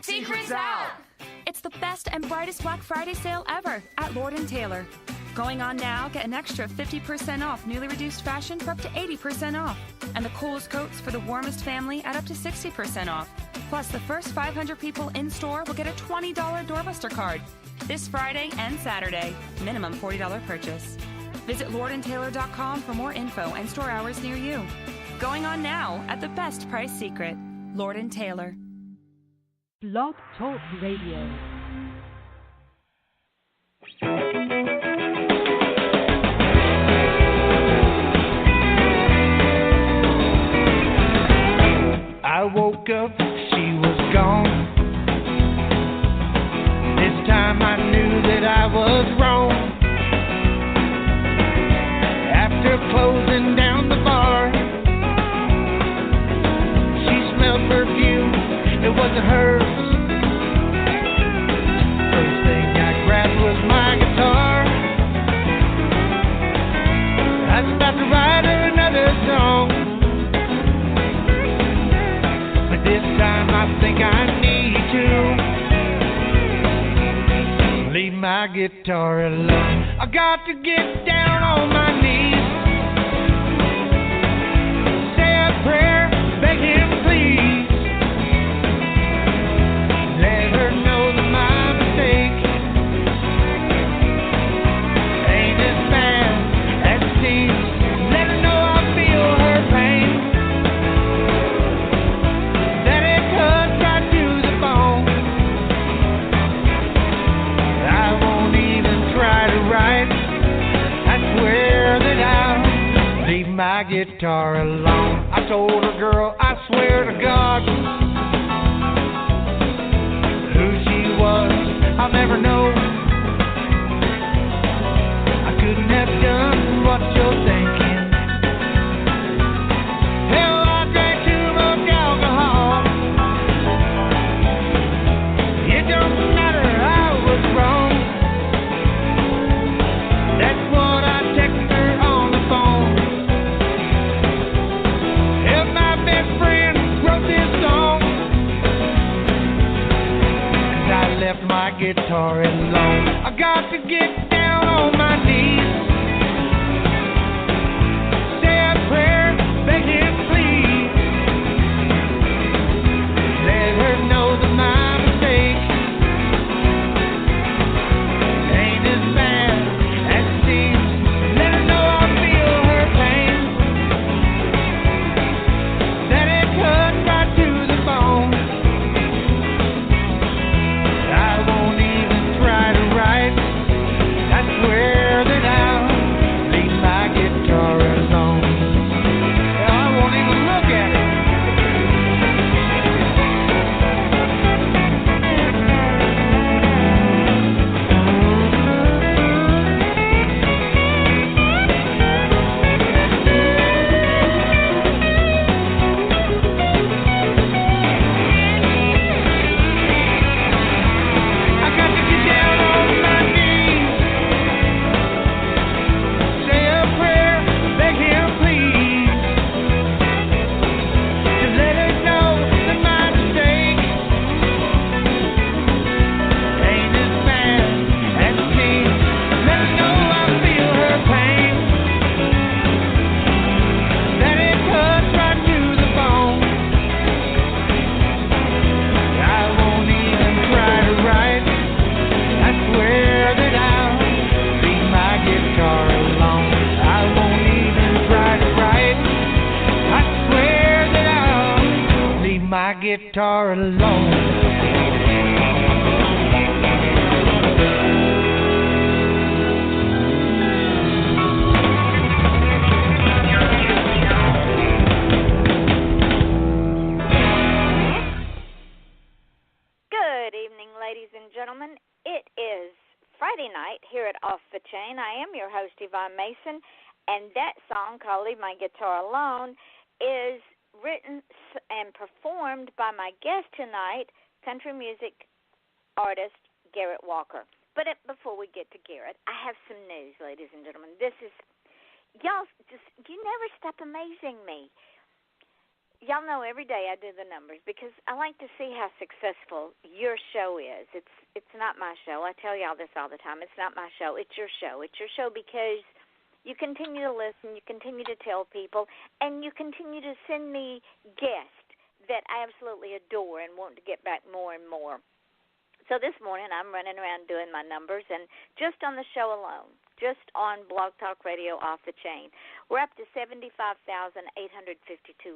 Secret's out! It's the best and brightest Black Friday sale ever at Lord & Taylor. Going on now, get an extra 50% off newly reduced fashion for up to 80% off. And the coolest coats for the warmest family at up to 60% off. Plus, the first 500 people in store will get a $20 doorbuster card. This Friday and Saturday. Minimum $40 purchase. Visit lordandtaylor.com for more info and store hours near you. Going on now at the best price secret. Lord & Taylor. Blog Talk Radio. I woke up, she was gone. This time I knew that I was wrong. After closing down the bar, she smelled perfume, it wasn't hers. First thing I grabbed was my guitar. I was about to write her another song. This time I think I need to leave my guitar alone. I got to get down on my knees, say a prayer, beg him please, let her know that my mistake ain't as bad as it seems. Let her know I feel her pain. My guitar alone. I told her, girl, I swear to God, who she was, I'll never know. I couldn't have done what you're thinking. Hell, I drank too much alcohol. It don't matter, I was wrong. That's what I texted her on the phone. My guitar alone. I got to get down on my knees, say a prayer, beg him please, let her know that my mistake ain't as bad as it seems. Let her know I feel her pain, that it cuts right to the bone. Guitar alone. Good evening, ladies and gentlemen. It is Friday night here at Off the Chain. I am your host, Yvonne Mason, and that song called Leave My Guitar Alone is written and performed by my guest tonight, country music artist Garrett Walker. But before we get to Garrett, I have some news, ladies and gentlemen. This is, y'all, you never stop amazing me. y'all know every day I do the numbers because I like to see how successful your show is. It's not my show. I tell y'all this all the time. It's not my show. It's your show. It's your show because you continue to listen, you continue to tell people, and you continue to send me guests that I absolutely adore and want to get back more and more. So this morning I'm running around doing my numbers, and just on the show alone, just on Blog Talk Radio Off the Chain, we're up to 75,852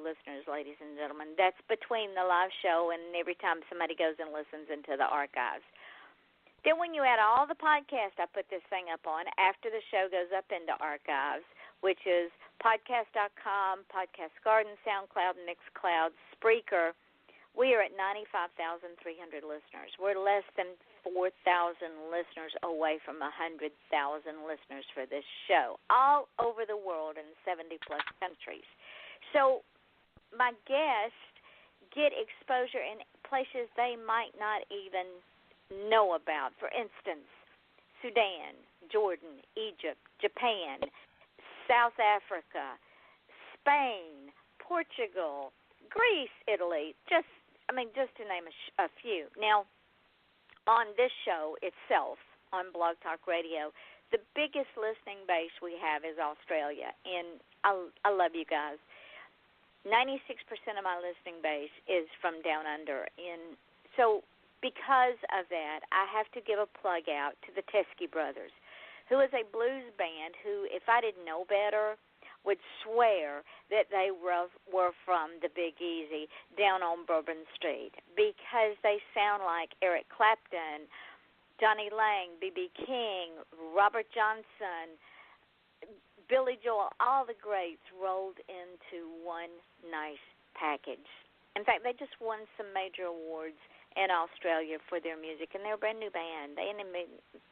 listeners, ladies and gentlemen. That's between the live show and every time somebody goes and listens into the archives. Then when you add all the podcasts I put this thing up on after the show goes up into archives, which is podcast.com, Podcast Garden, SoundCloud, Mixcloud, Spreaker, we are at 95,300 listeners. We're less than 4,000 listeners away from 100,000 listeners for this show, all over the world in 70-plus countries. So my guests get exposure in places they might not even know about. For instance, Sudan, Jordan, Egypt, Japan, South Africa, Spain, Portugal, Greece, Italy, just to name a few. Now, on this show itself, on Blog Talk Radio, the biggest listening base we have is Australia, and I love you guys. 96% of my listening base is from down under, and so because of that, I have to give a plug out to the Teskey Brothers, who is a blues band who, if I didn't know better, would swear that they were from the Big Easy down on Bourbon Street because they sound like Eric Clapton, Johnny Lang, B.B. King, Robert Johnson, Billy Joel, all the greats rolled into one nice package. In fact, they just won some major awards in Australia for their music, and they're a brand new band. They ain't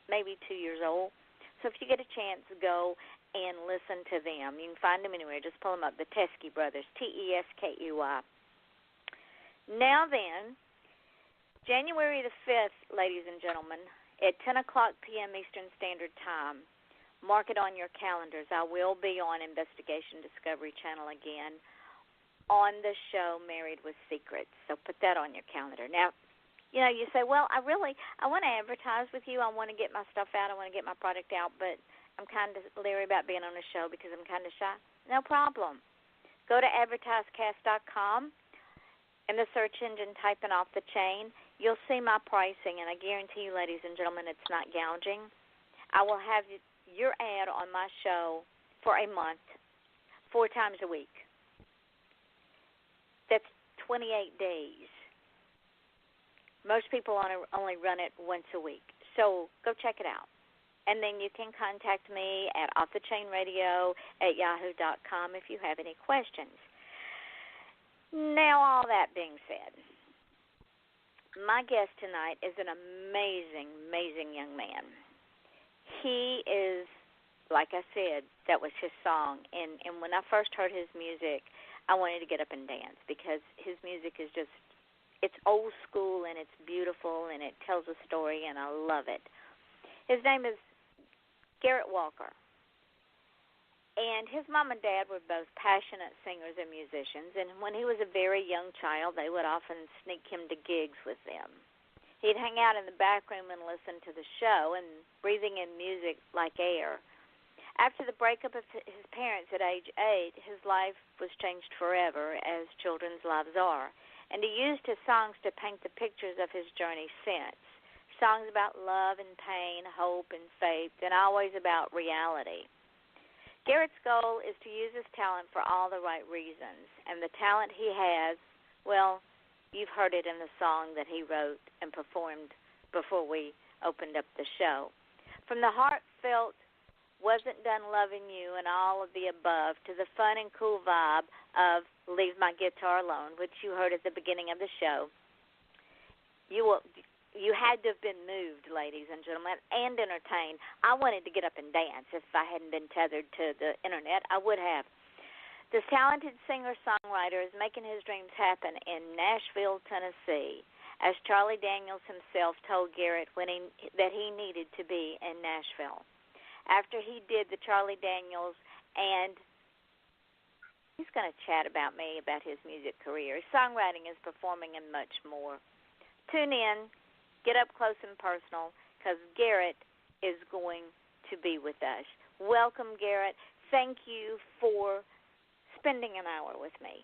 maybe 2 years old. So if you get a chance, go and listen to them. You can find them anywhere. Just pull them up, the Teskey Brothers, Teskey. Now then, January the 5th, ladies and gentlemen, at 10 o'clock p.m. Eastern Standard Time, mark it on your calendars. I will be on Investigation Discovery Channel again on the show Married with Secrets. So put that on your calendar. Now, you say, well, I want to advertise with you. I want to get my stuff out. I want to get my product out, but I'm kind of leery about being on a show because I'm kind of shy. No problem. Go to advertisecast.com. In the search engine, type in Off the Chain. You'll see my pricing, and I guarantee you, ladies and gentlemen, it's not gouging. I will have your ad on my show for a month, 4 times a week. That's 28 days. Most people only run it once a week. So go check it out. And then you can contact me at offthechainradio@yahoo.com if you have any questions. Now, all that being said, my guest tonight is an amazing, amazing young man. He is, like I said, that was his song. And when I first heard his music, I wanted to get up and dance because his music is just, it's old school and it's beautiful and it tells a story and I love it. His name is Garrett Walker. And his mom and dad were both passionate singers and musicians, and when he was a very young child, they would often sneak him to gigs with them. He'd hang out in the back room and listen to the show and breathing in music like air. After the breakup of his parents at age 8, his life was changed forever, as children's lives are. And he used his songs to paint the pictures of his journey since. Songs about love and pain, hope and faith, and always about reality. Garrett's goal is to use his talent for all the right reasons. And the talent he has, well, you've heard it in the song that he wrote and performed before we opened up the show. From the heartfelt, wasn't done loving you and all of the above, to the fun and cool vibe of Leave My Guitar Alone, which you heard at the beginning of the show. You had to have been moved, ladies and gentlemen, and entertained. I wanted to get up and dance. If I hadn't been tethered to the internet, I would have. This talented singer-songwriter is making his dreams happen in Nashville, Tennessee, as Charlie Daniels himself told Garrett that he needed to be in Nashville. After he did the Charlie Daniels and He's going to chat about me, about his music career, songwriting, his performing, and much more. Tune in, get up close and personal, because Garrett is going to be with us. Welcome, Garrett. Thank you for spending an hour with me.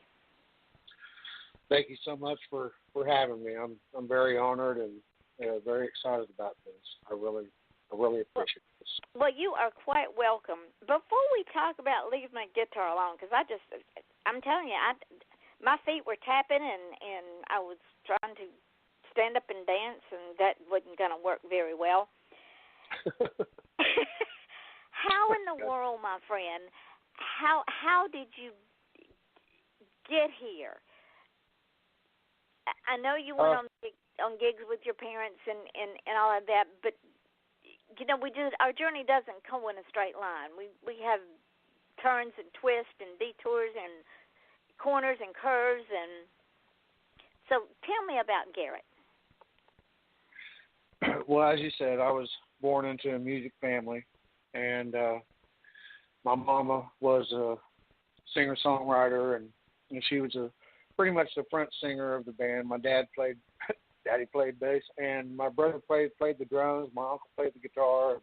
Thank you so much for having me. I'm very honored and very excited about this. I really appreciate this. Well, you are quite welcome. Before we talk about Leave My Guitar Alone, because I'm telling you, my feet were tapping and I was trying to stand up and dance, and that wasn't going to work very well. How in the world, my friend, how did you get here? I know you went on gigs with your parents and all of that, but you know, our journey doesn't go in a straight line. We have turns and twists and detours and corners and curves, and so tell me about Garrett. Well, as you said, I was born into a music family, and my mama was a singer-songwriter, and she was pretty much the front singer of the band. My daddy played bass, and my brother played the drums. My uncle played the guitar.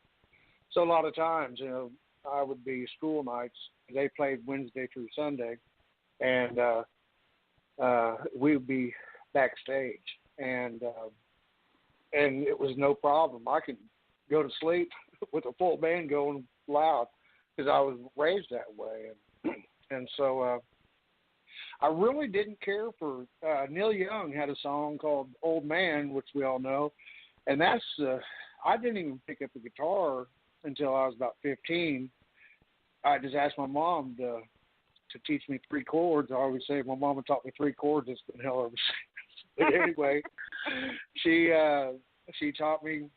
So a lot of times, you know, I would be school nights. They played Wednesday through Sunday, and we would be backstage, and it was no problem. I could go to sleep with a full band going loud because I was raised that way, and so. I really didn't care for Neil Young had a song called Old Man, which we all know, and that's I didn't even pick up the guitar until I was about 15. I just asked my mom to teach me 3 chords. I always say my mama taught me 3 chords. It's been hell ever since. But anyway, she taught me.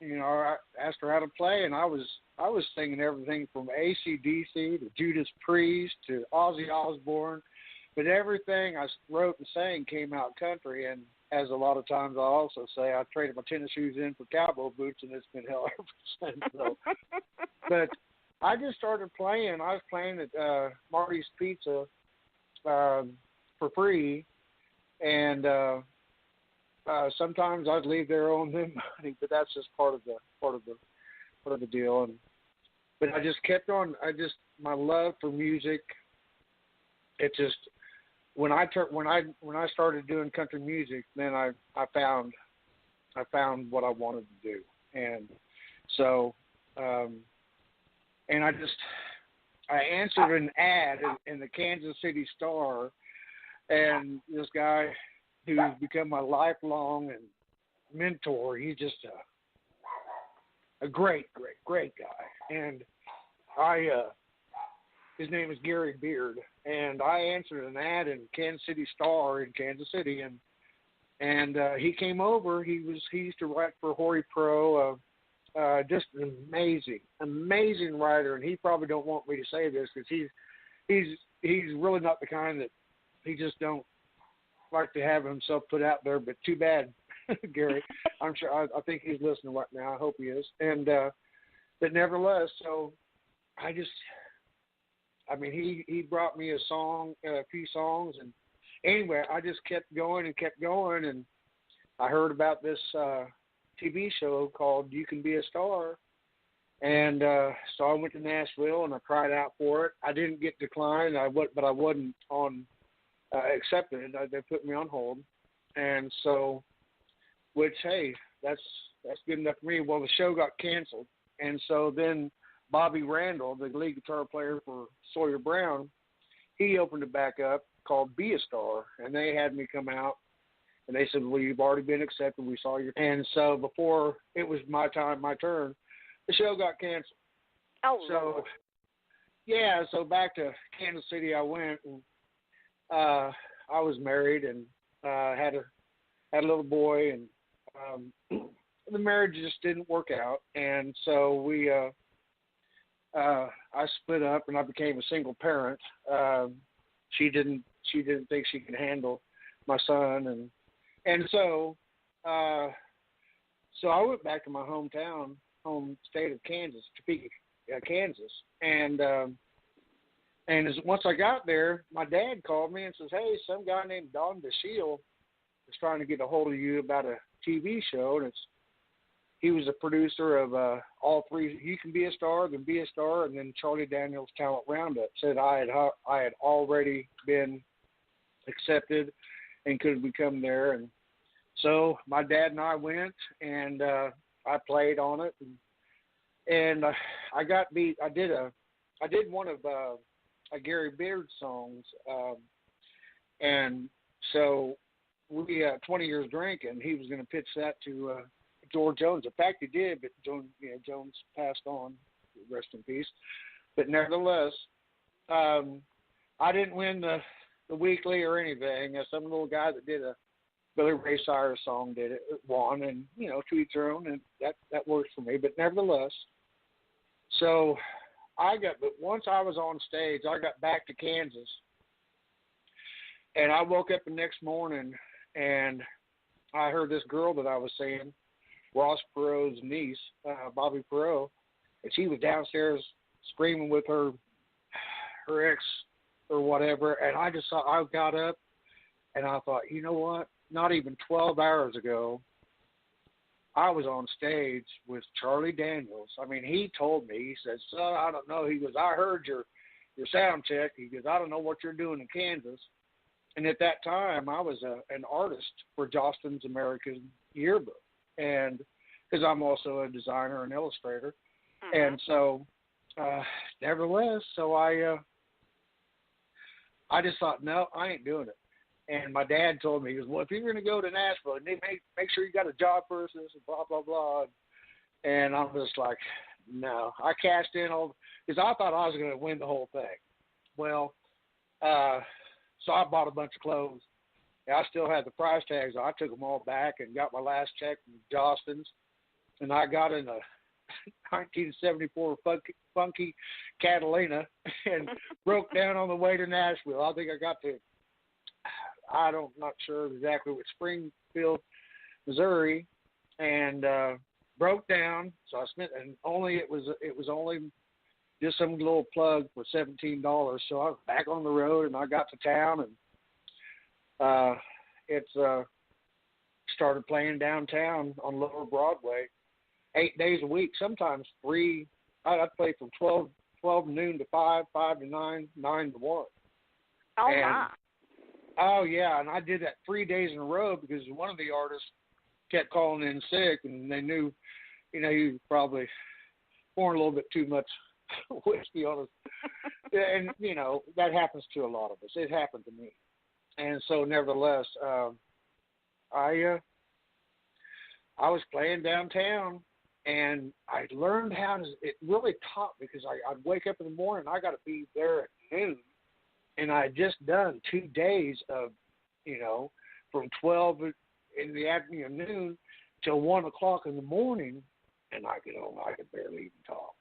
You know, I asked her how to play, and I was singing everything from AC/DC to Judas Priest to Ozzy Osbourne. But everything I wrote and sang came out country, and as a lot of times I also say, I traded my tennis shoes in for cowboy boots, and it's been hell ever since. So. But I just started playing. I was playing at Marty's Pizza for free, and sometimes I'd leave there on them money, but that's just part of the deal. But I just kept on. My love for music. It just. When I started doing country music, then I found what I wanted to do, and so and I answered an ad in the Kansas City Star, and this guy who's become my lifelong and mentor, he's just a great guy, and his name is Gary Beard, and I answered an ad in Kansas City Star in Kansas City, and he came over. He used to write for Hori Pro, just an amazing writer, and he probably don't want me to say this because he's really not the kind that he just don't like to have himself put out there. But too bad, Gary. I'm sure I think he's listening right now. I hope he is, and but nevertheless, so he brought me a few songs, and anyway, I just kept going, and I heard about this TV show called You Can Be a Star, and so I went to Nashville and I tried out for it. I didn't get declined, but I wasn't on accepted. They put me on hold, and so, which hey, that's good enough for me. Well, the show got canceled, and so then Bobby Randall, the lead guitar player for Sawyer Brown, he opened it back up called Be a Star, and they had me come out, and they said, well, you've already been accepted. We saw you. And so before it was my turn, the show got canceled. Oh, so, Lord. Yeah, so back to Kansas City I went, and I was married and had a little boy, and the marriage just didn't work out, and so we I split up and I became a single parent. She didn't think she could handle my son, and so I went back to my home state of Kansas, Topeka, Kansas, and And once I got there, my dad called me and says, "Hey, some guy named Don DeShiel is trying to get a hold of you about a TV show." And he was a producer of all three, You Can Be a Star, Then Be a Star, and then Charlie Daniels Talent Roundup. Said I had already been accepted and could become there. And so my dad and I went, and I played on it, and I got beat. I did one of Gary Beard's songs, and so we 20 Years Drinking. He was going to pitch that to George Jones. In fact, he did, but Jones passed on. Rest in peace. But nevertheless, I didn't win the weekly or anything. Some little guy that did a Billy Ray Cyrus song won, and to each their own, and that works for me. But nevertheless, so but once I was on stage, I got back to Kansas, and I woke up the next morning, and I heard this girl that I was seeing, Ross Perot's niece, Bobby Perot, and she was downstairs screaming with her ex or whatever, and I got up, and I thought, you know what? Not even 12 hours ago, I was on stage with Charlie Daniels. I mean, he told me, he said, "Son, I don't know." He goes, "I heard your sound check." He goes, "I don't know what you're doing in Kansas." And at that time, I was an artist for Jostin's American Yearbook, and because I'm also a designer and illustrator. And so, nevertheless, so I just thought, no, I ain't doing it. And my dad told me, he goes, "Well, if you're going to go to Nashville, make sure you got a job first, and blah, blah, blah." And I'm just like, no. I cashed in because I thought I was going to win the whole thing. Well, so I bought a bunch of clothes. I still had the price tags. I took them all back and got my last check from Jostin's. And I got in a 1974 funky Catalina and broke down on the way to Nashville. I think I got to, not sure exactly what, Springfield, Missouri, and broke down. So I spent, and it was only just some little plug for $17. So I was back on the road, and I got to town, and started playing downtown on Lower Broadway 8 days a week, sometimes 3. I'd play from 12 noon to 5 to 9, 9 to 1. Oh, my. Oh, yeah, and I did that 3 days in a row because one of the artists kept calling in sick, and they knew, he was probably pouring a little bit too much whiskey on us. And, that happens to a lot of us. It happened to me. And so, nevertheless, I was playing downtown, and I learned how to, it really taught me, because I'd wake up in the morning, I got to be there at noon, and I had just done 2 days of, from 12 in the afternoon till 1 o'clock in the morning, and I could barely even talk.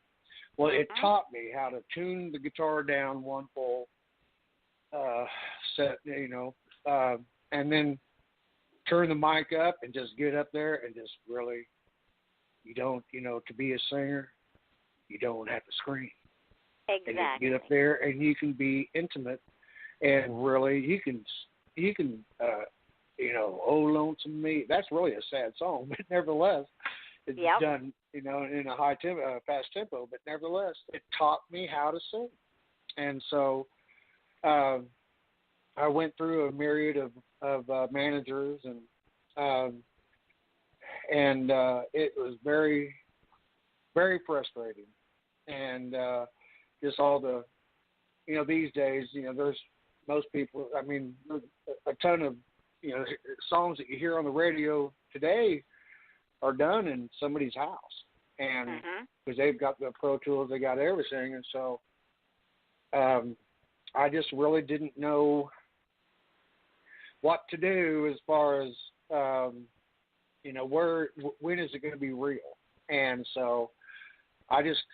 Well, it taught me how to tune the guitar down one full set, and then turn the mic up and just get up there and just really, to be a singer, you don't have to scream. Exactly. And you get up there and you can be intimate, and really you can "Oh Lonesome Me." That's really a sad song, but nevertheless, it's done, in a high tempo, fast tempo. But nevertheless, it taught me how to sing, and so I went through a myriad of managers, and it was very, very frustrating, and just all the, these days, there's most people. I mean, a ton of songs that you hear on the radio today are done in somebody's house, and because they've got the Pro Tools, they got everything, and so I just really didn't know what to do as far as when is it going to be real. And so I just,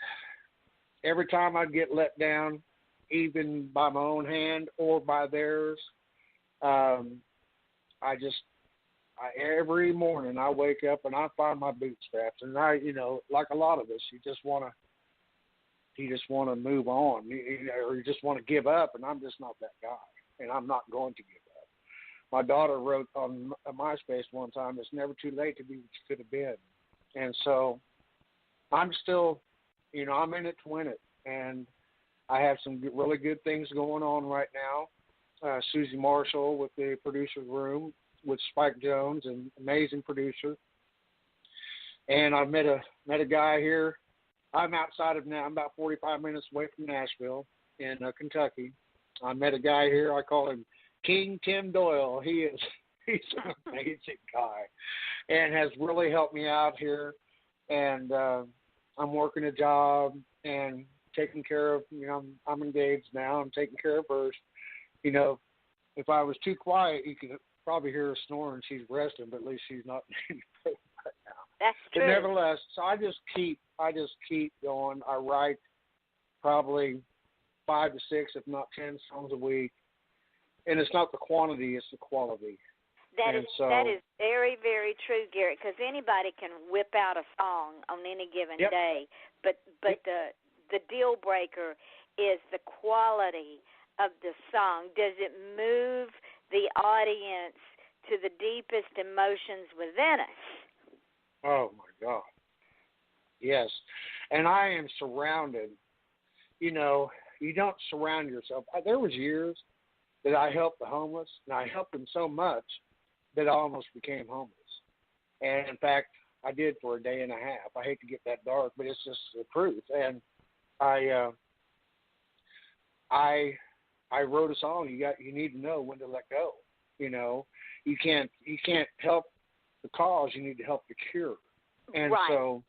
every time I'd get let down, even by my own hand or by theirs, every morning I wake up and I find my bootstraps, and like a lot of us, you just want you just want to move on, or you just want to give up, and I'm just not that guy, and I'm not going to give up. My daughter wrote on MySpace one time, "It's never too late to be what you could have been," and so I'm still, I'm in it to win it, and I have some really good things going on right now. Susie Marshall with the producer's room with Spike Jones, an amazing producer. And I met a guy here. I'm outside of now. I'm about 45 minutes away from Nashville in Kentucky. I met a guy here. I call him King Tim Doyle. He's an amazing guy, and has really helped me out here. And I'm working a job and taking care of. I'm engaged now. I'm taking care of her. If I was too quiet, you could probably hear her snoring. She's resting, but at least she's not in pain right now. That's true. But nevertheless, so I just keep going. I write probably 5 to 6, if not 10 songs a week, and it's not the quantity; it's the quality. That is very, very true, Garrett. Because anybody can whip out a song on any given day, but the deal breaker is the quality of the song. Does it move the audience to the deepest emotions within us? Oh, my God. Yes. And I am surrounded. You don't surround yourself. There was years that I helped the homeless, and I helped them so much that I almost became homeless. And, in fact, I did for a day and a half. I hate to get that dark, but it's just the truth. And I wrote a song. You need to know when to let go. You can't help the cause. You need to help the cure. And right. So,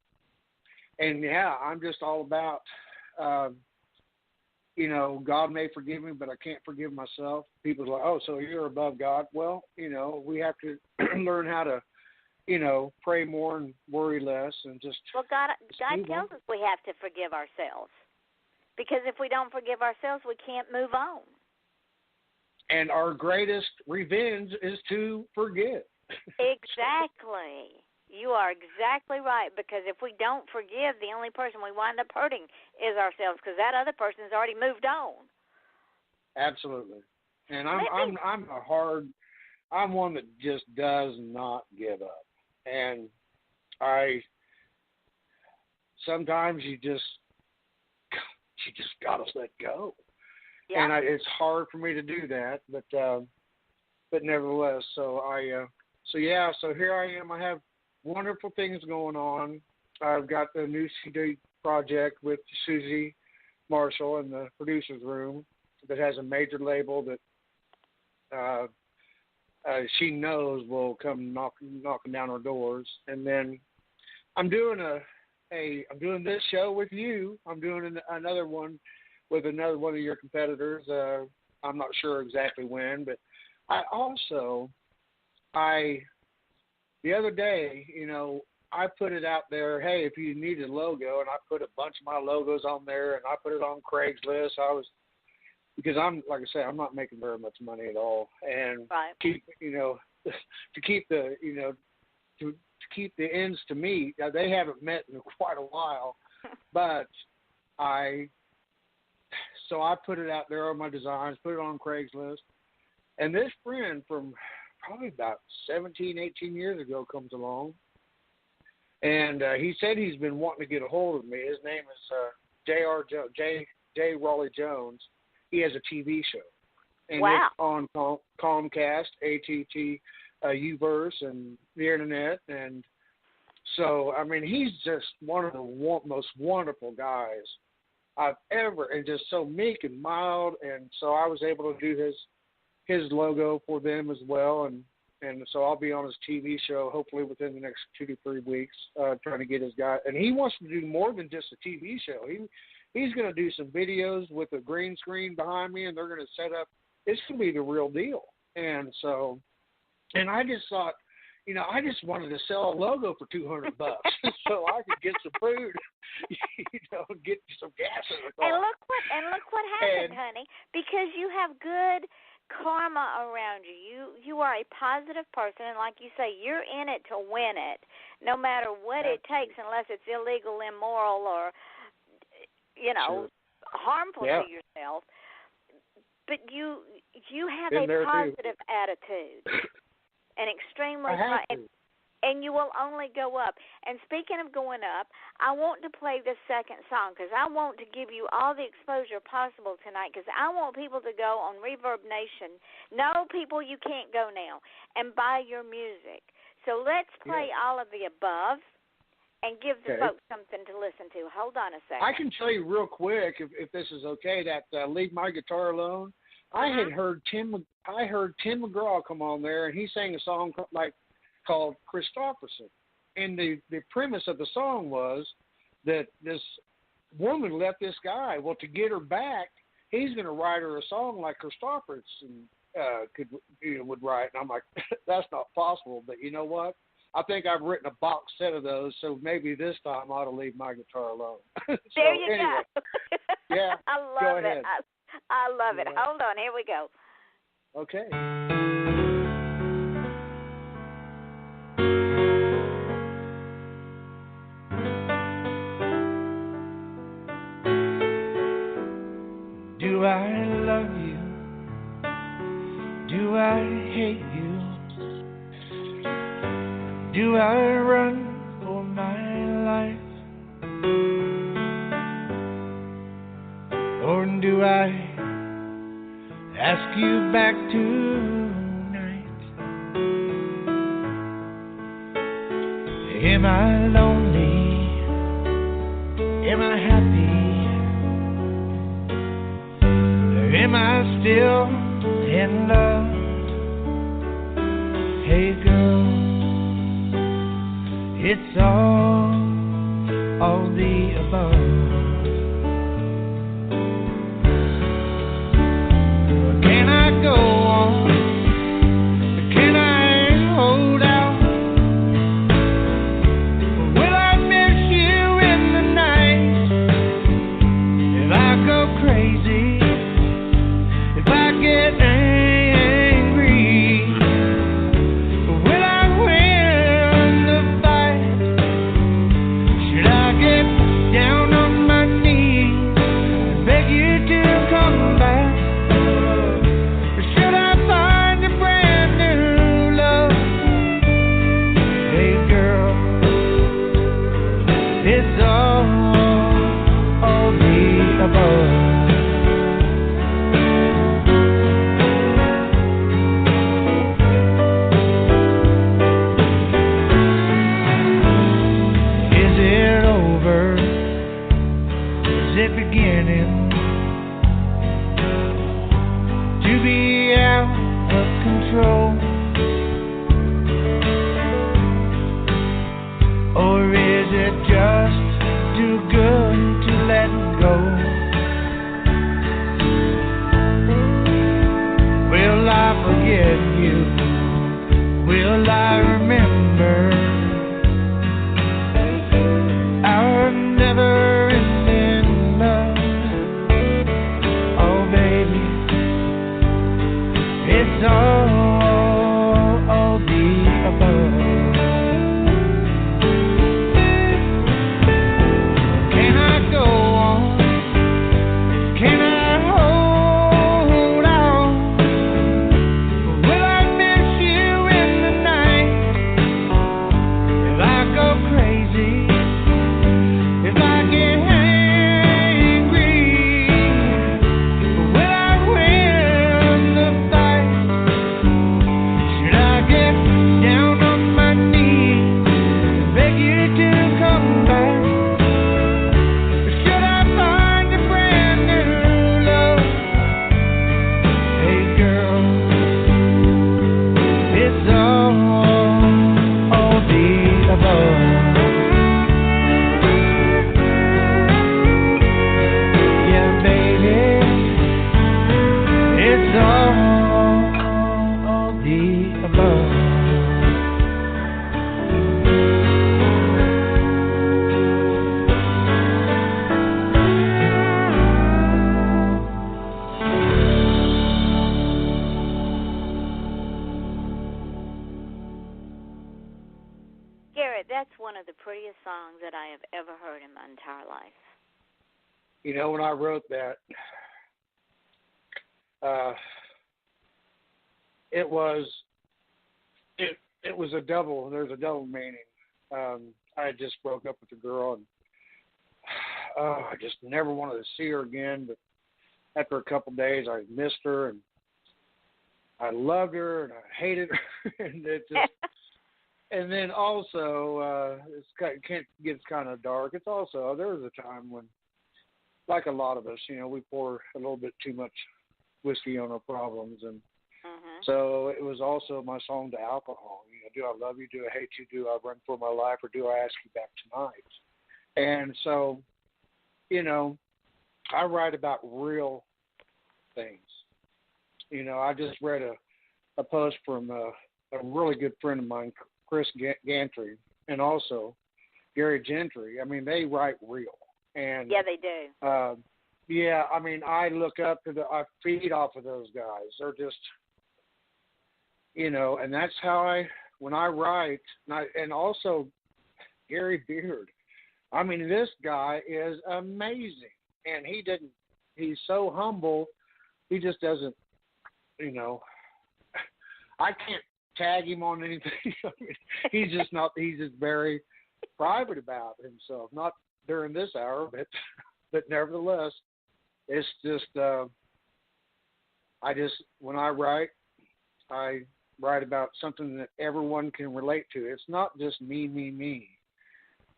and I'm just all about, God may forgive me, but I can't forgive myself. People are like, oh, so you're above God. Well, we have to learn how to, pray more and worry less, and just. Well, God tells us we have to forgive ourselves, because if we don't forgive ourselves, we can't move on. And our greatest revenge is to forgive. Exactly. You are exactly right, because if we don't forgive, the only person we wind up hurting is ourselves, because that other person's already moved on. Absolutely. And I'm one that just does not give up. And sometimes you just got to let go. Yeah. And it's hard for me to do that, but nevertheless, so here I am. I have wonderful things going on. I've got the new CD project with Susie Marshall in the producer's room that has a major label that she knows will come knocking down our doors. And then I'm doing I'm doing this show with you. I'm doing another one with another one of your competitors. I'm not sure exactly when, but the other day, I put it out there, hey, if you need a logo, and I put a bunch of my logos on there, and I put it on Craigslist. Because I'm, like I say, I'm not making very much money at all, and right. to keep the ends to meet. They haven't met in quite a while, but I put it out there on my designs, put it on Craigslist, and this friend from probably about 17, 18 years ago comes along, and he said he's been wanting to get a hold of me. His name is J. Raleigh Jones. He has a TV show, and wow. It's on Comcast, ATT, Uverse, and the internet. And so, I mean, he's just one of the most wonderful guys I've ever, and just so meek and mild. And so I was able to do his logo for them as well, and so I'll be on his TV show hopefully within the next 2 to 3 weeks, trying to get his guy. And he wants to do more than just a TV show. He's going to do some videos with a green screen behind me, and they're going to set up. It's going to be the real deal. And so, and I just thought, I just wanted to sell a logo for $200 so I could get some food, get some gas in the car. And look what happened, honey, because you have good karma around you. You are a positive person, and like you say, you're in it to win it, no matter what it takes, unless it's illegal, immoral, or harmful Yeah. to yourself. But you have Been a there, too. positive attitude, an extremely I have to. and you will only go up. And speaking of going up, I want to play the second song because I want to give you all the exposure possible tonight because I want people to go on Reverb Nation. No, people, you can't go now, and buy your music. So let's play all of the above and give the folks something to listen to. Hold on a second. I can tell you real quick, if this is okay, that Leave My Guitar Alone, I had heard Tim McGraw come on there, and he sang a song called Christopherson. And the premise of the song was that this woman left this guy. Well, to get her back, he's going to write her a song like Christopherson would write. And I'm like, that's not possible. But you know what? I think I've written a box set of those, so maybe this time I ought to leave my guitar alone. There you anyway, go. Yeah, I love it. I love it. Yeah. Hold on. Here we go. Okay. Do I love you? Do I hate you? Do I run for my life? Or do I ask you back tonight? Am I lonely? Am I happy? Am I still in love? Hey girl, it's all the above. Can I go on? Can I hold out? Will I miss you in the night? If I go crazy, if I get angry, will I win the fight? Should I get down on my knees and beg you to come back? Or should I find a brand new love? Hey girl, it's all the above. Is it over? Is it beginning to be out of control? Or is it just too good to let go? Will I forget you? Will I remember our never-ending love? Oh, baby, it's all the above. Can I go on? Can I hold out? Will I miss you in the night? If I go crazy, if I get angry, will I win the fight? Should I get down on my knees and beg you to come back? Or should I find a brand new love? Hey girl, it's all the above. Yeah, baby, it's all the above. Garrett, that's one of the prettiest songs that I have ever heard in my entire life. when I wrote that, it was a double. There's a double meaning. I just broke up with a girl, and I just never wanted to see her again. But after a couple of days, I missed her, and I loved her, and I hated her, and it just. And then also, it gets kind of dark. It's also, there was a time when, like a lot of us, we pour a little bit too much whiskey on our problems, and so it was also my song to alcohol. Do I love you? Do I hate you? Do I run for my life, or do I ask you back tonight? And so, I write about real things. I just read a post from a really good friend of mine, Chris Gantry, and also Gary Gentry. I mean, they write real. And yeah, they do. I mean, I look up to I feed off of those guys. They're just, and that's how when I write, and also Gary Beard. I mean, this guy is amazing, and he's so humble. He just doesn't, I can't tag him on anything. I mean, he's just very private about himself. Not during this hour, but nevertheless, it's just, when I write about something that everyone can relate to. It's not just me.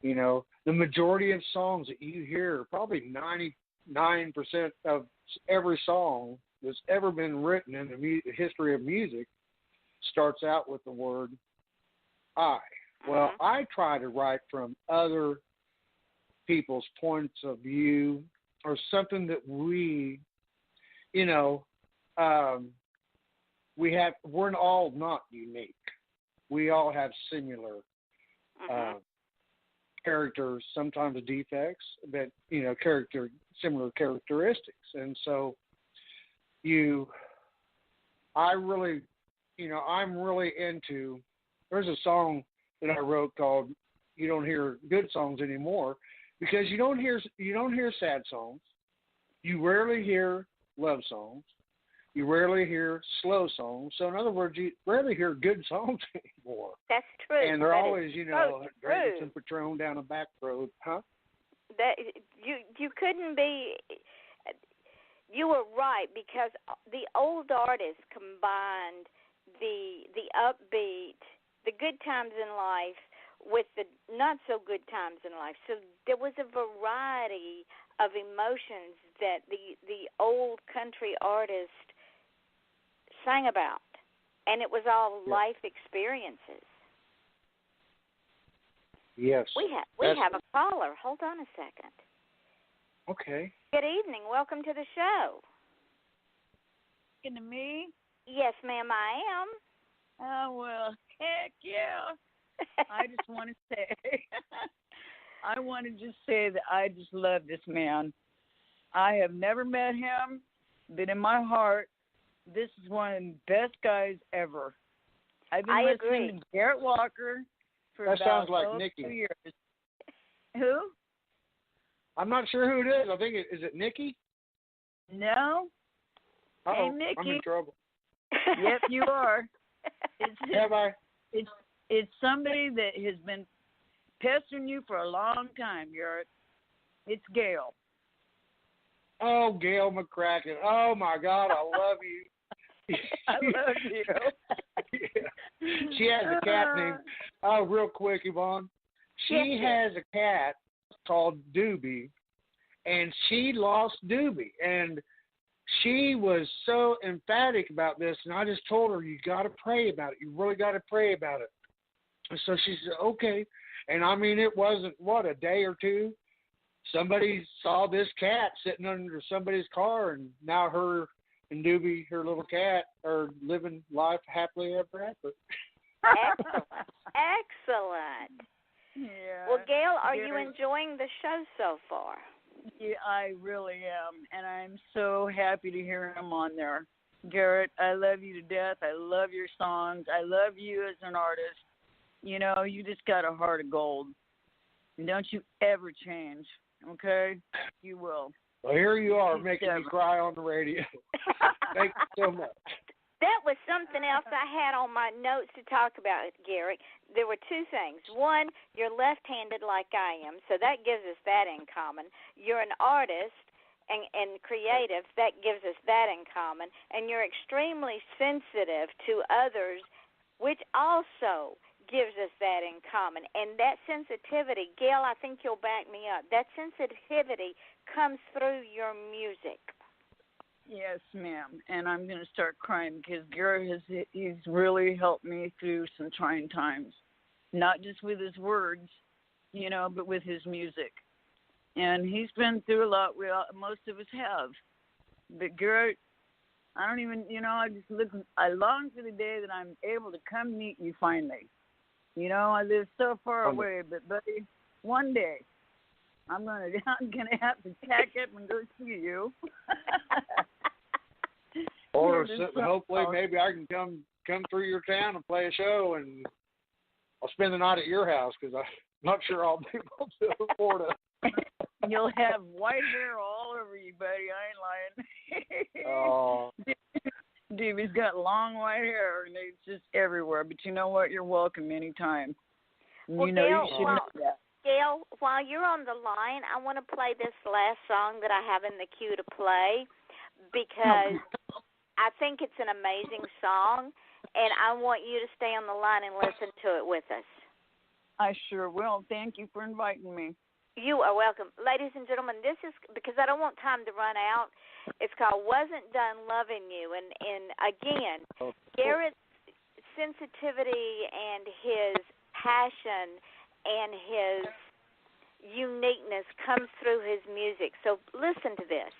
The majority of songs that you hear, probably 99% of every song that's ever been written in the history of music starts out with the word I. Well, I try to write from other people's points of view, or something that we're all not unique. We all have similar characters, sometimes defects, but similar characteristics. And so I'm really into, there's a song that I wrote called You Don't Hear Good Songs Anymore, because you don't hear sad songs. You rarely hear love songs. You rarely hear slow songs. So in other words, you rarely hear good songs anymore. That's true. And they're always, drinking some Patron down a back road, huh? That you couldn't be. You were right, because the old artists combined the upbeat, the good times in life, with the not so good times in life. So there was a variety of emotions that the old country artist sang about, and it was all life experiences. Yes. We have a caller. Hold on a second. Okay. Good evening. Welcome to the show. Talking to me? Yes, ma'am, I am. Oh, well, heck yeah. I just want to say, that I just love this man. I have never met him, but in my heart, this is one of the best guys ever. I've been listening to Garrett Walker for about 2 years. Who? I'm not sure who it is. I think is it Nikki? No. Hey, Nikki. I'm in trouble. Yep, you are. Have I? It's somebody that has been pestering you for a long time, Garrett. It's Gail. Oh, Gail McCracken. Oh, my God, I love you. I love you. Yeah. She has a cat named, real quick, Yvonne. She has a cat called Doobie, and she lost Doobie. And she was so emphatic about this, and I just told her, you got to pray about it. You really got to pray about it. And so she said, okay. And, I mean, it wasn't, a day or two. Somebody saw this cat sitting under somebody's car, and now her and Doobie, her little cat, are living life happily ever after. Excellent. Yeah. Well, Gail, are you enjoying the show so far? Yeah, I really am, and I'm so happy to hear him on there. Garrett, I love you to death. I love your songs. I love you as an artist. You just got a heart of gold. And don't you ever change, okay? You will. Well, here you are making me cry on the radio. Thank you so much. That was something else I had on my notes to talk about, Garrett. There were two things. One, you're left-handed like I am, so that gives us that in common. You're an artist and creative, that gives us that in common. And you're extremely sensitive to others, which also gives us that in common. And that sensitivity, Gail, I think you'll back me up, that sensitivity comes through your music. Yes, ma'am. And I'm going to start crying because Garrett he's really helped me through some trying times, not just with his words, but with his music. And he's been through a lot. Most of us have. But Garrett, I don't even, I long for the day that I'm able to come meet you finally. I live so far away, but buddy, one day I'm gonna have to pack up and go see you. Or hopefully maybe I can come through your town and play a show, and I'll spend the night at your house because I'm not sure I'll be able to afford it. You'll have white hair all over you, buddy. I ain't lying. Oh. Davey's got long white hair, and it's just everywhere. But you know what? You're welcome anytime. Well, Gail, you should know that. Gail, while you're on the line, I want to play this last song that I have in the queue to play because I think it's an amazing song, and I want you to stay on the line and listen to it with us. I sure will. Thank you for inviting me. You are welcome. Ladies and gentlemen, this is, because I don't want time to run out, it's called Wasn't Done Loving You. And again, Garrett's sensitivity and his passion and his uniqueness comes through his music. So listen to this.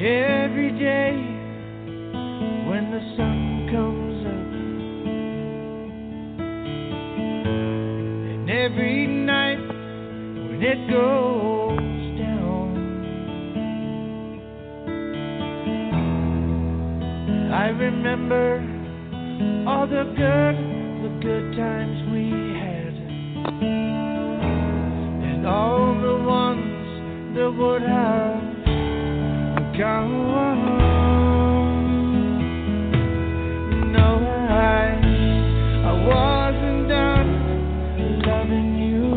Every day when the sun comes up, and every night when it goes down, I remember all the good times we had, and all the ones that would have gone. No, I wasn't done loving you.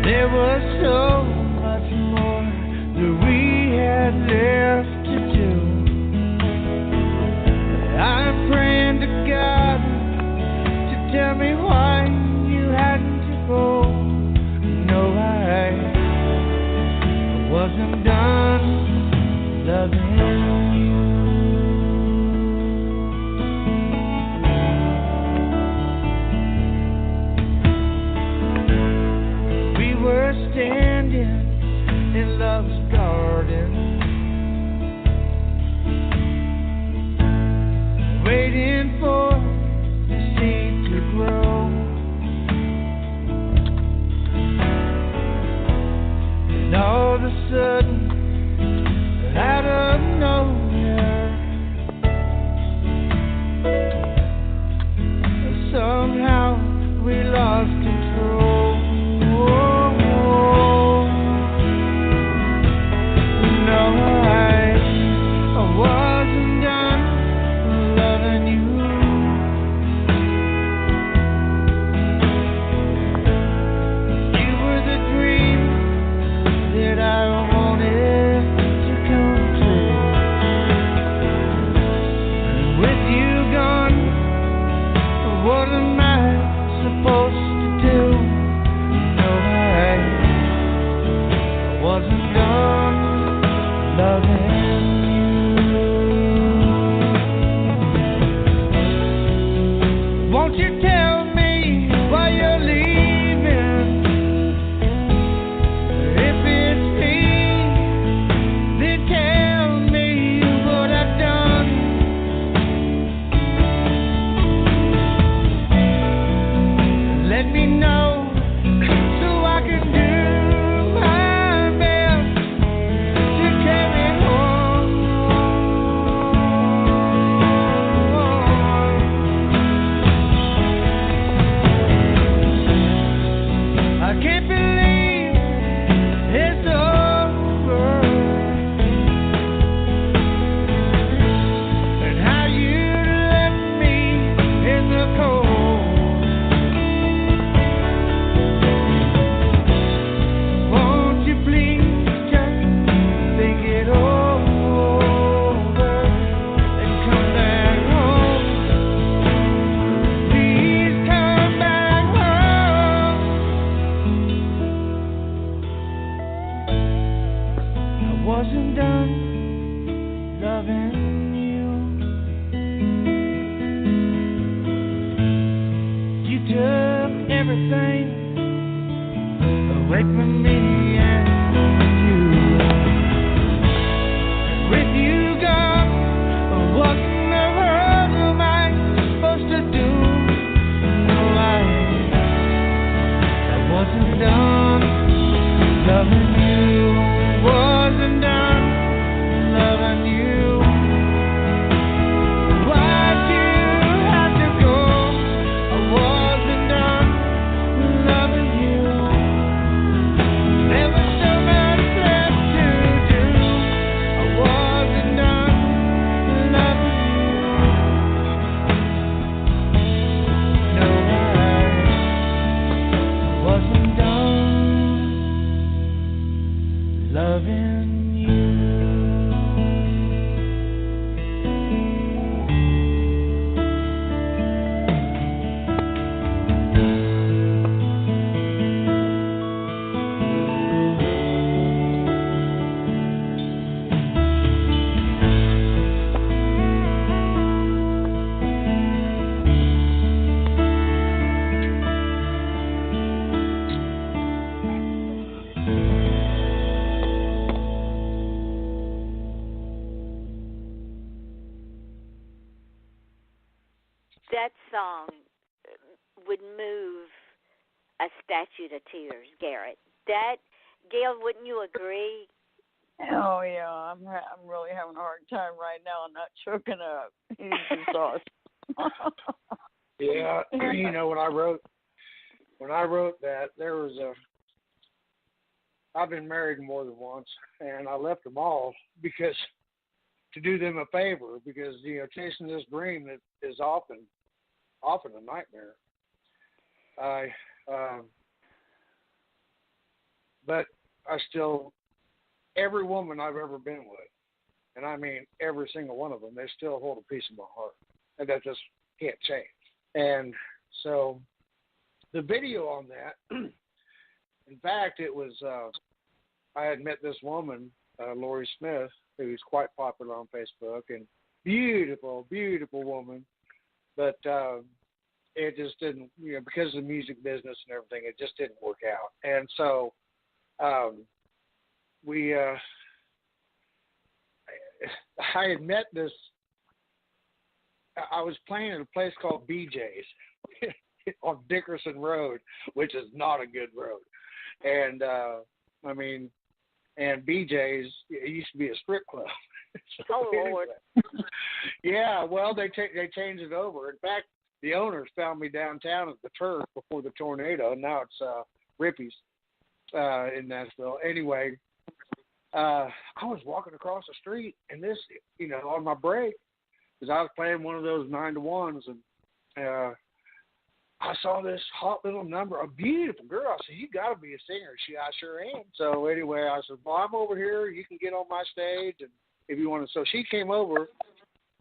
There was so much more that we had left to do. I'm praying to God to tell me why you hadn't to go. No, I wasn't done loving you. We were standing in love's garden, waiting for the seed to grow. And all of a sudden, out of that song would move a statue to tears, Garrett. That, Gail, wouldn't you agree? Oh yeah, I'm really having a hard time right now. I'm not choking up. Easy sauce. Yeah, you know, when I wrote that, there was I've been married more than once, and I left them all because to do them a favor, because you know, chasing this dream is often a nightmare. But I still, every woman I've ever been with, and I mean every single one of them, they still hold a piece of my heart, and that just can't change. And so the video on that, in fact, it was, I had met this woman, Lori Smith, who's quite popular on Facebook, and beautiful, beautiful woman, but it just didn't, you know, because of the music business and everything, it just didn't work out. And so I had met this, I was playing at a place called BJ's on Dickerson Road, which is not a good road. And and BJ's, it used to be a strip club. So Lord. Yeah, well, they changed it over. In fact, the owners found me downtown at the Turf before the tornado, and now it's Rippy's in Nashville. Anyway, I was walking across the street, and this, you know, on my break, because I was playing one of those 9-to-1s, and I saw this hot little number, a beautiful girl. I said, "You got to be a singer." I sure am. So anyway, I said, "Well, I'm over here. You can get on my stage, and if you want to." So she came over.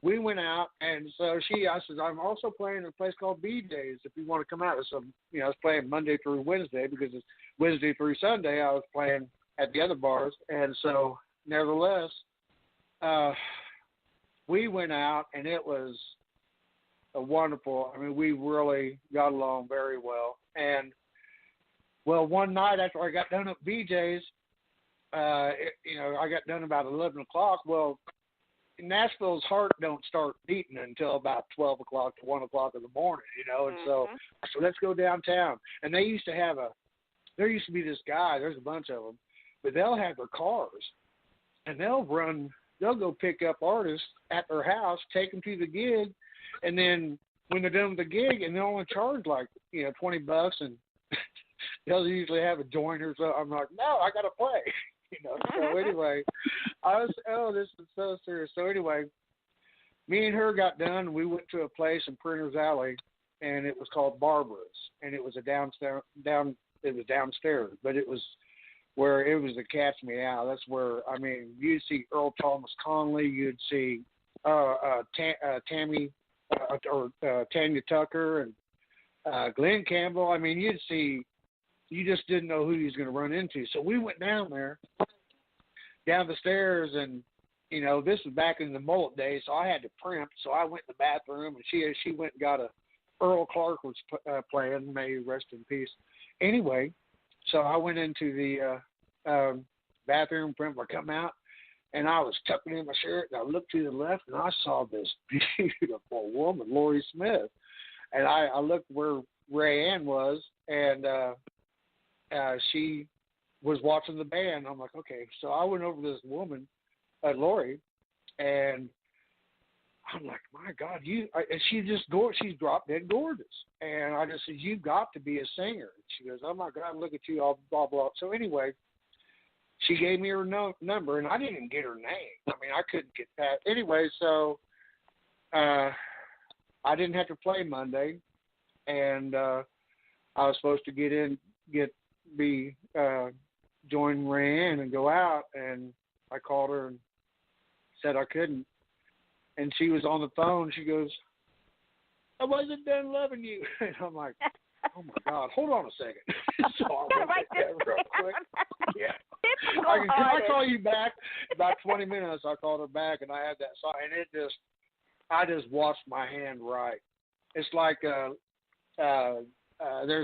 We went out, and so I said, "I'm also playing at a place called BJ's if you want to come out." So, you know, I was playing Monday through Wednesday because it's Wednesday through Sunday I was playing at the other bars. And so, nevertheless, we went out, and it was a wonderful, I mean, we really got along very well. And, well, one night after I got done at BJ's, you know, I got done about 11 o'clock. Well, Nashville's heart don't start beating until about 12 o'clock to 1 o'clock in the morning, you know. And so let's go downtown. And there used to be this guy, there's a bunch of them, but they'll have their cars, and they'll go pick up artists at their house, take them to the gig, and then when they're done with the gig, and they'll only charge like, you know, $20, and they'll usually have a joint or so. I'm like, no, I got to play. You know, so anyway, this is so serious. So anyway, me and her got done, and we went to a place in Printer's Alley, and it was called Barbara's, and it was downstairs, but it was where it was the Catch Me Out. That's where, I mean, you'd see Earl Thomas Conley, you'd see Tanya Tucker and Glenn Campbell. I mean, you just didn't know who he was going to run into. So we went down the stairs, and, you know, this was back in the mullet days, so I had to primp. So I went to the bathroom, and she went and got Earl Clark was playing, may he rest in peace. Anyway, so I went into the bathroom, primp. I come out, and I was tucking in my shirt, and I looked to the left, and I saw this beautiful woman, Lori Smith. And I looked where Ray Ann was, and she was watching the band. I'm like, okay. So I went over to this woman, Lori, and I'm like, my God, and she's drop dead gorgeous. And I just said, "You've got to be a singer." And she goes, "Oh my God, look at you, all blah, blah." So anyway, she gave me her number, and I didn't even get her name. I mean, I couldn't get that. Anyway, so I didn't have to play Monday, and I was supposed to join Ray Ann and go out, and I called her and said I couldn't. And she was on the phone. She goes, "I wasn't done loving you." And I'm like, oh my God, hold on a second. So I write that real quick. Yeah. Can I call you back? About 20 minutes, I called her back, and I had that song, and I just washed my hand right. It's like there's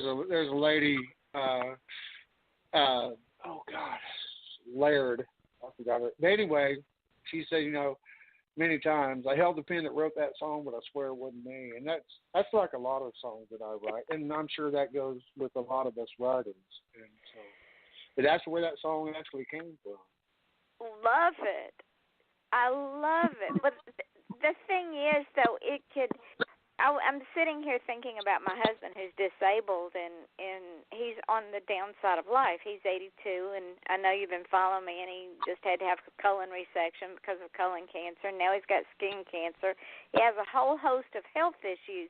a lady, oh God, Laird, I forgot it. But anyway, she said, you know, many times. I held the pen that wrote that song, but I swear it wasn't me. And that's like a lot of songs that I write, and I'm sure that goes with a lot of us writers. And so, but that's where that song actually came from. Love it. I love it. But the thing is, though, I'm sitting here thinking about my husband who's disabled, and he's on the downside of life. He's 82, and I know you've been following me, and he just had to have colon resection because of colon cancer. Now he's got skin cancer. He has a whole host of health issues.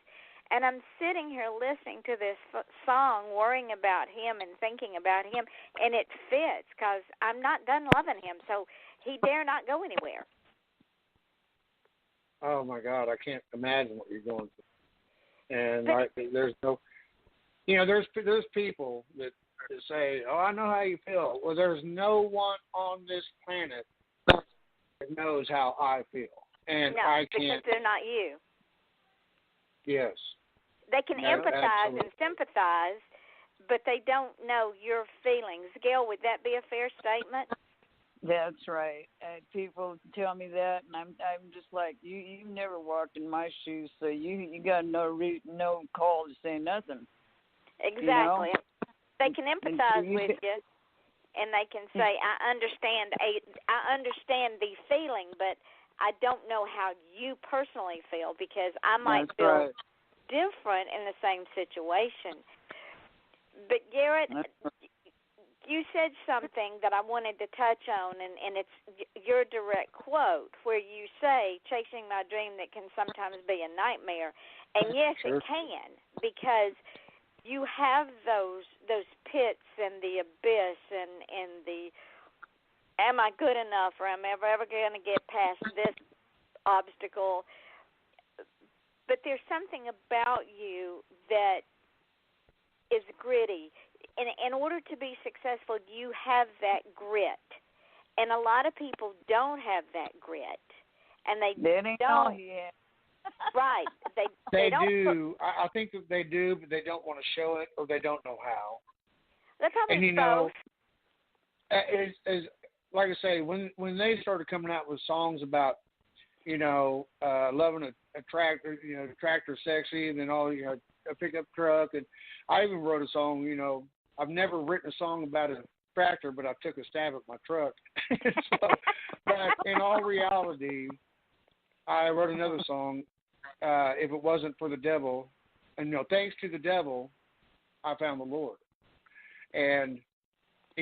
And I'm sitting here listening to this song, worrying about him and thinking about him, and it fits because I'm not done loving him, so he dare not go anywhere. Oh my God, I can't imagine what you're going through. And there's no, there's people that say, "Oh, I know how you feel." Well, there's no one on this planet that knows how I feel, and no, I can't. Because they're not you. Yes. They can empathize and sympathize, but they don't know your feelings. Gail, would that be a fair statement? That's right. People tell me that, and I'm just like, you've never walked in my shoes, so you got no call to say nothing. Exactly. They can empathize with you, and they can say, I understand the feeling, but I don't know how you personally feel, because I might feel different in the same situation. But Garrett, you said something that I wanted to touch on, and it's your direct quote where you say, chasing my dream that can sometimes be a nightmare. And yes, it can, because you have those pits and the abyss and the am I good enough, or am I ever going to get past this obstacle? But there's something about you that is gritty. In order to be successful, you have that grit. And a lot of people don't have that grit. And they don't. Right. They don't do. I think that they do, but they don't want to show it, or they don't know how. They're probably both. As like I say, when they started coming out with songs about, loving a tractor, tractor sexy, and then all, a pickup truck. And I even wrote a song, I've never written a song about a tractor, but I took a stab at my truck. So, but in all reality, I wrote another song, if it wasn't for the devil, and thanks to the devil, I found the Lord. And,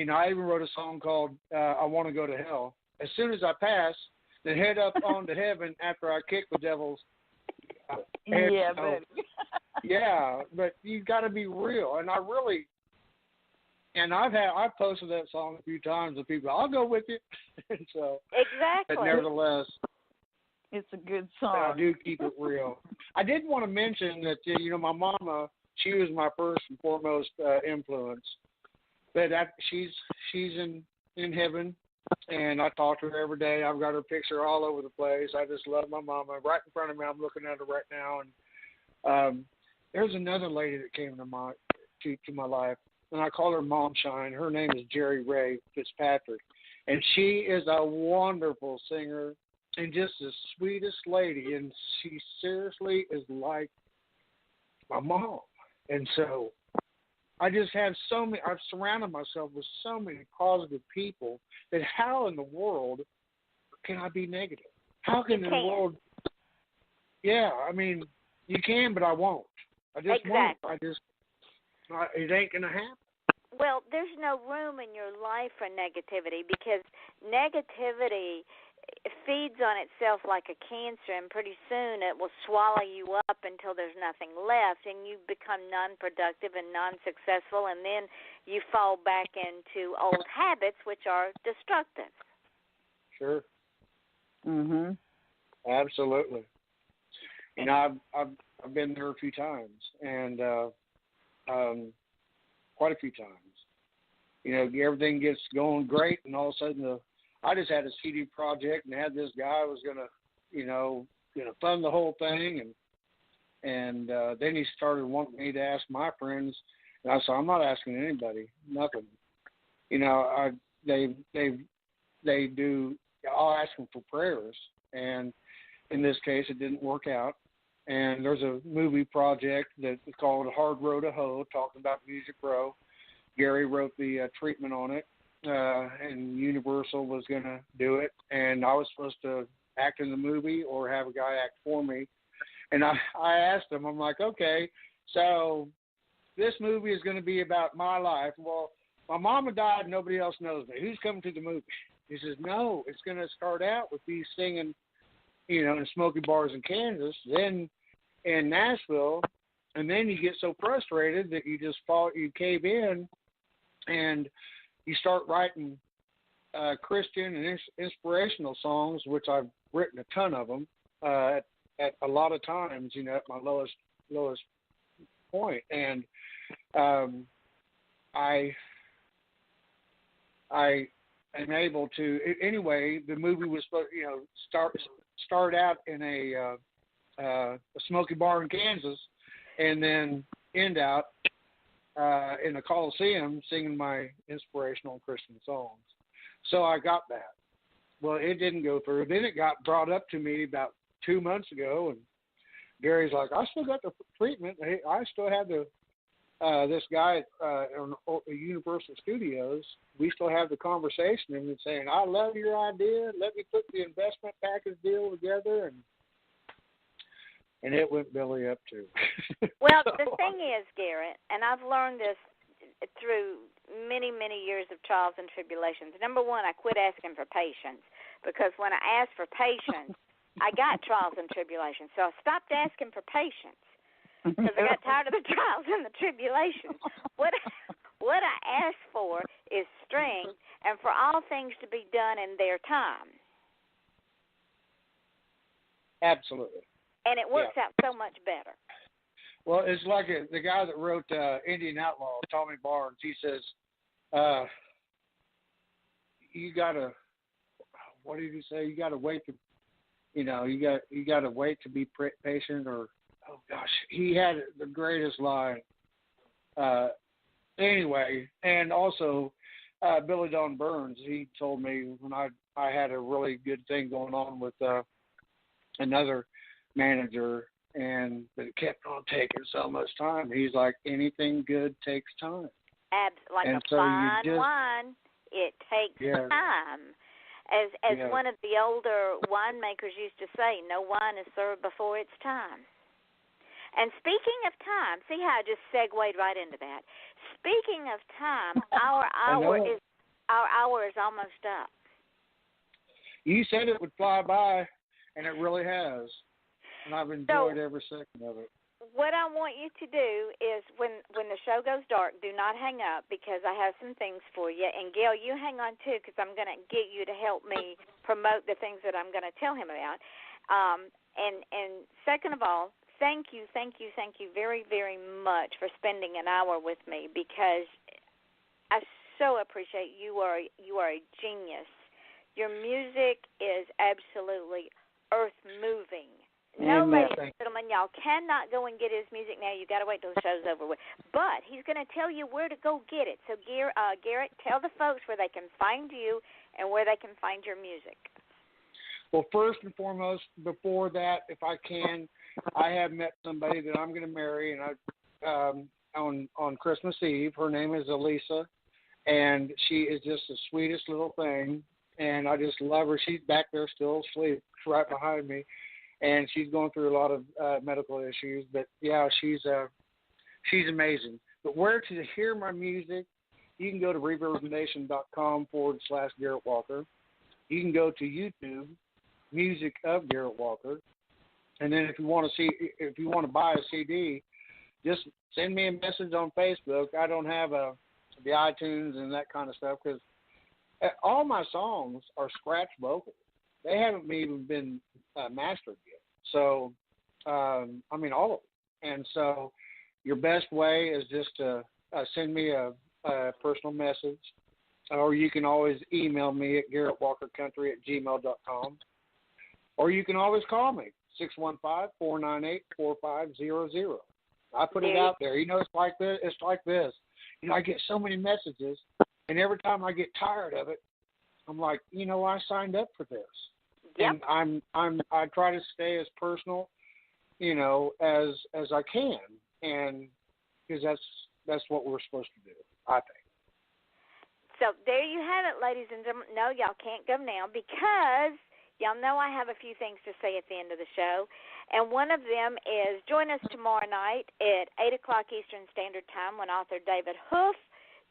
I even wrote a song called I Want to Go to Hell. As soon as I pass, then head up on to heaven after I kick the devil's head. Yeah, baby. Yeah, but you got to be real. And I've posted that song a few times to people. I'll go with you. So exactly. But nevertheless, it's a good song. I do keep it real. I did want to mention that my mama, she was my first and foremost influence. But she's in heaven. And I talk to her every day. I've got her picture all over the place. I just love my mama. Right in front of me, I'm looking at her right now. And there's another lady that came to my life, and I call her Mom Shine. Her name is Jerry Ray Fitzpatrick, and she is a wonderful singer and just the sweetest lady. And she seriously is like my mom. And so I just have I've surrounded myself with so many positive people that how in the world can I be negative? How can the world? Yeah, I mean, you can, but I won't. I just won't. It ain't going to happen. Well, there's no room in your life for negativity, because negativity feeds on itself like a cancer, and pretty soon it will swallow you up until there's nothing left, and you become non-productive and non-successful, and then you fall back into old habits, which are destructive. Sure. Mhm. Absolutely. I've been there a few times, and quite a few times. Everything gets going great, and all of a sudden I just had a CD project and had this guy was gonna fund the whole thing, and then he started wanting me to ask my friends, and I said, I'm not asking anybody, nothing. They do. I'll ask them for prayers, and in this case, it didn't work out. And there's a movie project that's called Hard Road to Hoe, talking about Music Row. Gary wrote the treatment on it, and Universal was going to do it. And I was supposed to act in the movie or have a guy act for me. And I asked him, I'm like, okay, so this movie is going to be about my life. Well, my mama died, nobody else knows me. Who's coming to the movie? He says, no, it's going to start out with me singing, in smoky bars in Kansas, then in Nashville, and then you get so frustrated that you cave in, and you start writing Christian and inspirational songs, which I've written a ton of them at a lot of times, at my lowest point. And I am able to. Anyway, the movie was supposed, start out in a smoky bar in Kansas, and then end out in a Coliseum singing my inspirational Christian songs. So I got that. Well, it didn't go through. Then it got brought up to me about 2 months ago, and Gary's like, I still got the treatment. I still have this guy at Universal Studios. We still have the conversation, and he's saying, I love your idea. Let me put the investment package deal together, and it went belly up too. Well, the thing is, Garrett, and I've learned this through many, many years of trials and tribulations. Number one, I quit asking for patience, because when I asked for patience, I got trials and tribulations. So I stopped asking for patience because I got tired of the trials and the tribulations. What I asked for is strength, and for all things to be done in their time. Absolutely. And it works out so much better. Well, it's like the guy that wrote Indian Outlaw, Tommy Barnes. He says, you gotta. What did he say? You gotta wait to, you gotta wait to be patient. Or, oh gosh, he had the greatest line. Anyway, and also Billy Don Burns. He told me when I had a really good thing going on with another manager, and it kept on taking so much time. He's like, anything good takes time. Like and a fine wine, it takes time. As one of the older winemakers used to say, no wine is served before its time. And speaking of time, see how I just segued right into that. Speaking of time, our hour is almost up. You said it would fly by, and it really has. And I've enjoyed every second of it. What I want you to do is when the show goes dark, do not hang up, because I have some things for you. And, Gail, you hang on, too, because I'm going to get you to help me promote the things that I'm going to tell him about. And second of all, thank you very, very much for spending an hour with me, because I so appreciate you are a genius. Your music is absolutely earth-moving. No, ladies and gentlemen, y'all cannot go and get his music now. You got to wait till the show's over with. But he's going to tell you where to go get it. So, Garrett, tell the folks where they can find you and where they can find your music. Well, first and foremost, before that, if I can, I have met somebody that I'm going to marry, and on Christmas Eve. Her name is Elisa, and she is just the sweetest little thing, and I just love her. She's back there still asleep, right behind me. And she's going through a lot of medical issues, but yeah, she's amazing. But where to hear my music, you can go to reverbnation.com/Garrett Walker. You can go to YouTube, Music of Garrett Walker, and then if you want to buy a CD, just send me a message on Facebook. I don't have the iTunes and that kind of stuff, because all my songs are scratch vocals. They haven't even been mastered yet. So, all of them. And so your best way is just to send me a personal message, or you can always email me at GarrettWalkerCountry@gmail.com, or you can always call me, 615-498-4500. I put it out there. It's like this. I get so many messages, and every time I get tired of it, I'm like, I signed up for this. And I try to stay as personal, as I can, and because that's what we're supposed to do, I think. So there you have it, ladies and gentlemen. No, y'all can't go now because y'all know I have a few things to say at the end of the show. And one of them is join us tomorrow night at 8 o'clock Eastern Standard Time when author David Hoof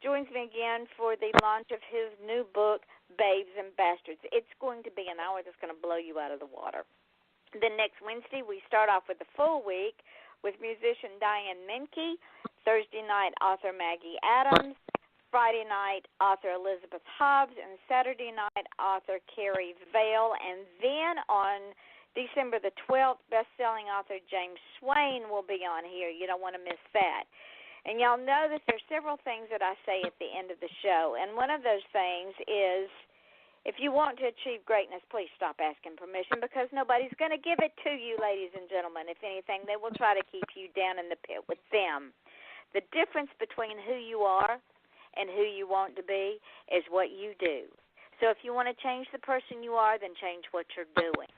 joins me again for the launch of his new book, Babes and Bastards. It's going to be an hour that's going to blow you out of the water. Then next Wednesday, we start off with the full week with musician Diane Menke, Thursday night, author Maggie Adams, Friday night, author Elizabeth Hobbs, and Saturday night, author Carrie Vale. And then on December the 12th, best-selling author James Swain will be on here. You don't want to miss that. And y'all know that there's several things that I say at the end of the show. And one of those things is, if you want to achieve greatness, please stop asking permission because nobody's going to give it to you, ladies and gentlemen. If anything, they will try to keep you down in the pit with them. The difference between who you are and who you want to be is what you do. So if you want to change the person you are, then change what you're doing.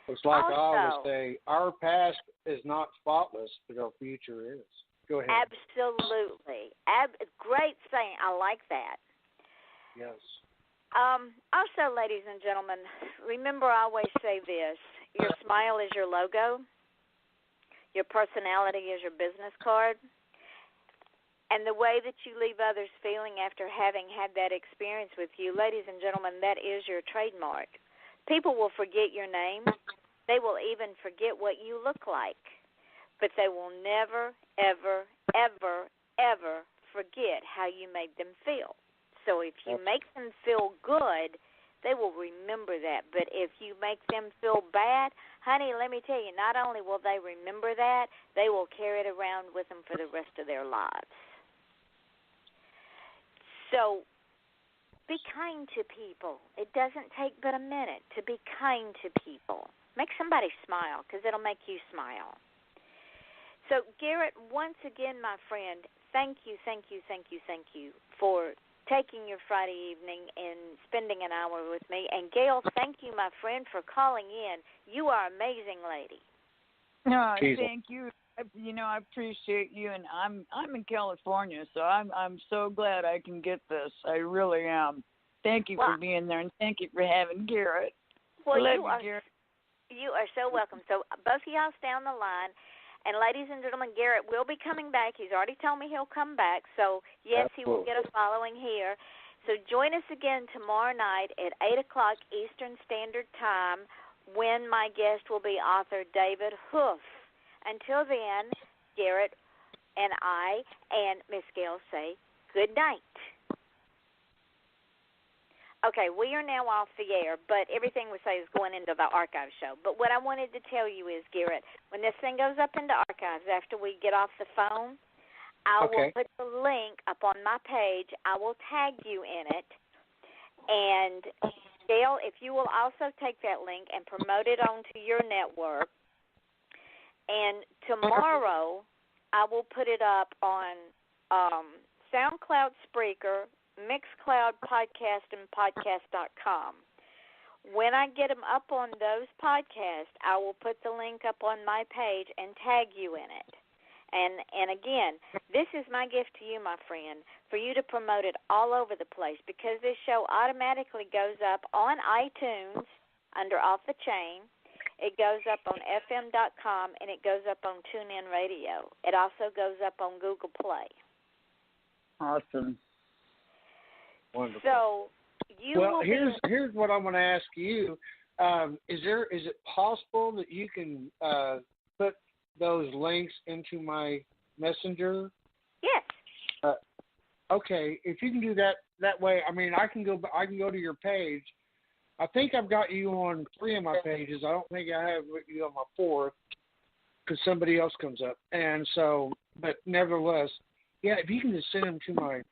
It's like also, I always say, our past is not spotless, but our future is. Go ahead. Absolutely. Great saying. I like that. Yes. Also, ladies and gentlemen, remember I always say this. Your smile is your logo. Your personality is your business card. And the way that you leave others feeling after having had that experience with you, ladies and gentlemen, that is your trademark. People will forget your name. They will even forget what you look like. But they will never, ever, ever, ever forget how you made them feel. So if you make them feel good, they will remember that. But if you make them feel bad, honey, let me tell you, not only will they remember that, they will carry it around with them for the rest of their lives. So be kind to people. It doesn't take but a minute to be kind to people. Make somebody smile because it'll make you smile. So, Garrett, once again, my friend, thank you for taking your Friday evening and spending an hour with me. And, Gail, thank you, my friend, for calling in. You are an amazing lady. Thank you. I appreciate you, and I'm in California, so I'm so glad I can get this. I really am. Thank you for being there, and thank you for having Garrett. Well, Garrett. You are so welcome. So both of y'all stay on the line, and ladies and gentlemen, Garrett will be coming back. He's already told me he'll come back, so yes, he will get a following here. So join us again tomorrow night at 8 o'clock Eastern Standard Time when my guest will be author David Hoof. Until then, Garrett and I and Miss Gail say good night. Okay, we are now off the air, but everything we say is going into the archive show. But what I wanted to tell you is, Garrett, when this thing goes up into archives after we get off the phone, I will put the link up on my page. I will tag you in it. And, Gail, if you will also take that link and promote it onto your network, and tomorrow, I will put it up on SoundCloud, Spreaker, Mixcloud, Podcast, and Podcast.com. When I get them up on those podcasts, I will put the link up on my page and tag you in it. And again, this is my gift to you, my friend, for you to promote it all over the place because this show automatically goes up on iTunes under Off the Chain. It goes up on FM.com, and it goes up on TuneIn Radio. It also goes up on Google Play. Awesome. Wonderful. So here's what I'm going to ask you. Is it possible that you can put those links into my messenger? Yes. Okay. If you can do that way, I mean, I can go to your page. I think I've got you on 3 of my pages. I don't think I have you on my 4th because somebody else comes up. And so, but nevertheless, yeah, if you can just send them to my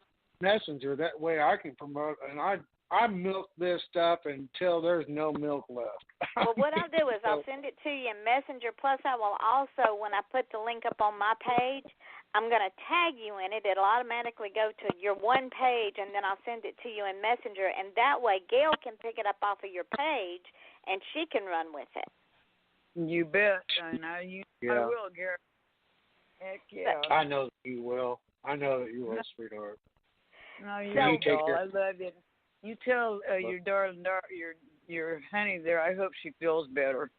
messenger, that way I can promote. And I milk this stuff until there's no milk left. Well, what I'll do is I'll send it to you in Messenger. Plus, I will also, when I put the link up on my page, I'm going to tag you in it. It'll automatically go to your one page, and then I'll send it to you in Messenger. And that way, Gail can pick it up off of your page and she can run with it. You bet. I will, Garrett. Heck yeah. I know that you will. I know that you will, sweetheart. No, you Can you take I love you. You tell your darling, your honey there, I hope she feels better.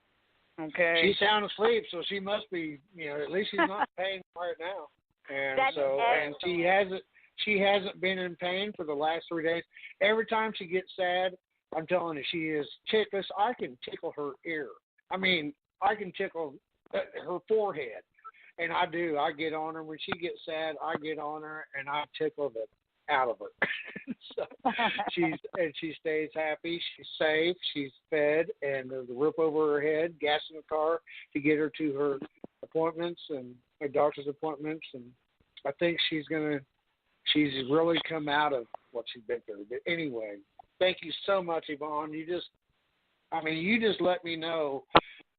Okay. She's sound asleep, so she must be, at least she's not in pain right now. And and she hasn't been in pain for the last 3 days. Every time she gets sad, I'm telling you, she is ticklish. I can tickle her ear. I mean, I can tickle her forehead. And I do. I get on her. When she gets sad, I get on her, and I tickle the out of her. So she stays happy. She's safe. She's fed, and there's a roof over her head, gas in the car to get her to her appointments and her doctor's appointments. And I think she's really come out of what she's been through. But anyway, thank you so much, Yvonne. You just let me know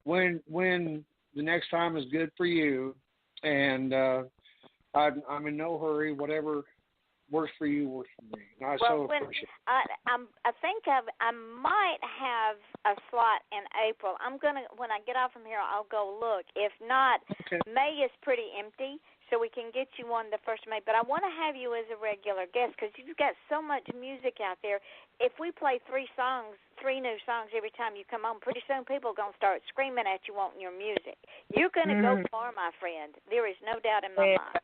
when the next time is good for you, and I'm in no hurry. Whatever works for you works for me. And I appreciate it. I think I might have a slot in April. When I get off from here, I'll go look. If not, okay. May is pretty empty, so we can get you on the 1st of May. But I want to have you as a regular guest because you've got so much music out there. If we play 3 new songs every time you come on, pretty soon people are going to start screaming at you wanting your music. You're going to go far, my friend. There is no doubt in my mind.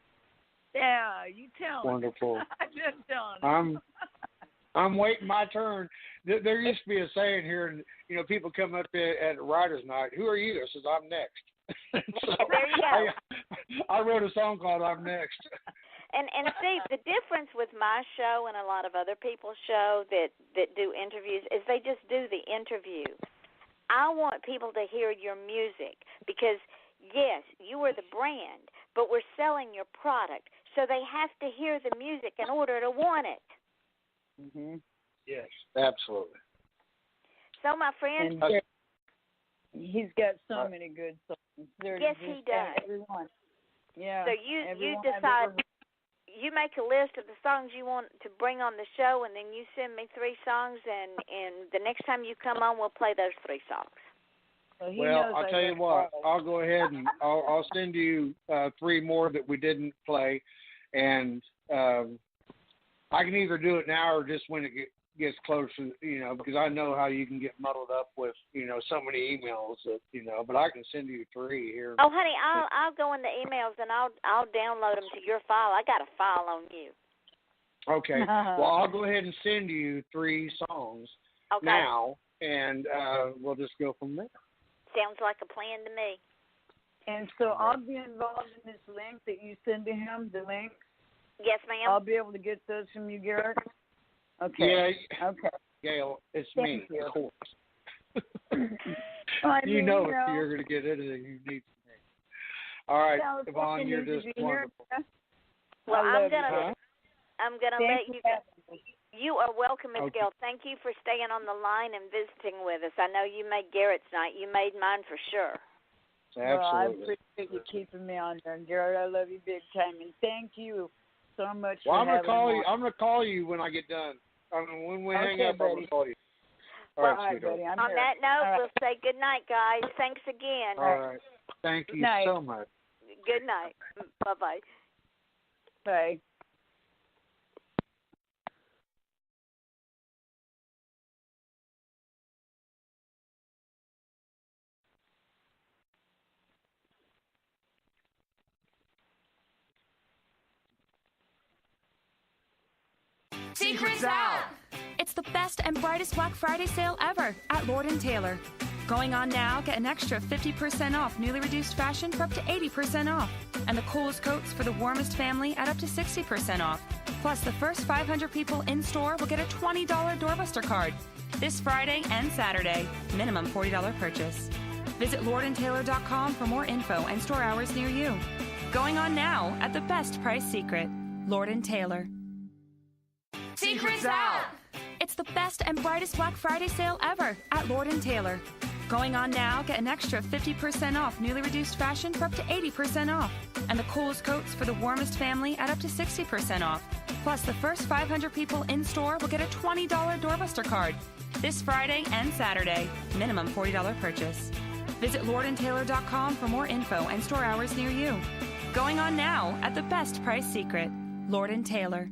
Yeah, you tell me. Wonderful. I'm just telling I'm waiting my turn. There used to be a saying here, and people come up at writer's night. Who are you? I says, I'm next. So there you go. I wrote a song called I'm Next. And see, the difference with my show and a lot of other people's show that do interviews is they just do the interview. I want people to hear your music because, yes, you are the brand, but we're selling your product. So they have to hear the music in order to want it. Mm-hmm. Yes, absolutely. So, my friend, he's got so many good songs. Yes, he does. Everyone. Yeah. So you decide. You make a list of the songs you want to bring on the show, and then you send me 3 songs, and the next time you come on, we'll play those 3 songs. Well, I'll tell you what. I'll go ahead and I'll send you 3 more that we didn't play, and I can either do it now or just when it gets closer, because I know how you can get muddled up with, so many emails that, but I can send you 3 here. Oh, honey, I'll go in the emails and I'll download them to your file. I got a file on you. Okay. Well, I'll go ahead and send you 3 songs now, and we'll just go from there. Sounds like a plan to me. And so I'll be involved in this link that you send to him, the link? Yes, ma'am. I'll be able to get those from you, Garrett? Okay. Yeah. Okay. Gail, it's Thank me, you. of course. If you're going to get anything you need from me. All right, Yvonne, you're just wonderful. Well, I'm gonna let you. Me. You are welcome, Miss Gail. Thank you for staying on the line and visiting with us. I know you made Garrett's night. You made mine for sure. Absolutely. Well, I appreciate you keeping me on there, Garrett. I love you big time, and thank you so much. Well, I'm gonna call you when I get done. When we hang up, I'm gonna call you. All right, buddy. On that note, we'll say good night, guys. Thanks again. All right. Thank you so much. Good night. Bye-bye. Bye. Secrets out! It's the best and brightest Black Friday sale ever at Lord & Taylor. Going on now, get an extra 50% off newly reduced fashion for up to 80% off. And the coolest coats for the warmest family at up to 60% off. Plus, the first 500 people in store will get a $20 doorbuster card. This Friday and Saturday. Minimum $40 purchase. Visit lordandtaylor.com for more info and store hours near you. Going on now at the best price secret. Lord & Taylor. Secrets out! It's the best and brightest Black Friday sale ever at Lord & Taylor. Going on now, get an extra 50% off newly reduced fashion for up to 80% off. And the coolest coats for the warmest family at up to 60% off. Plus, the first 500 people in store will get a $20 doorbuster card. This Friday and Saturday. Minimum $40 purchase. Visit lordandtaylor.com for more info and store hours near you. Going on now at the best price secret. Lord & Taylor.